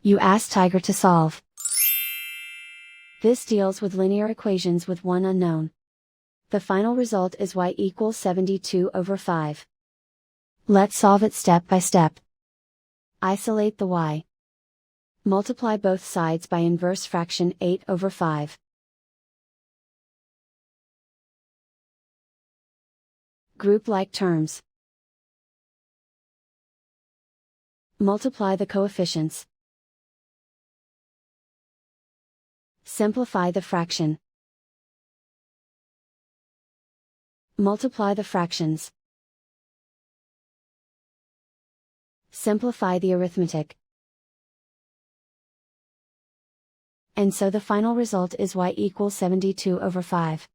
You ask Tiger to solve. This deals with linear equations with one unknown. The final result is y equals 72/5. Let's solve it step by step. Isolate the y. Multiply both sides by inverse fraction 8/5. Group like terms. Multiply the coefficients. Simplify the fraction. Multiply the fractions. Simplify the arithmetic. And so the final result is y equals 72/5.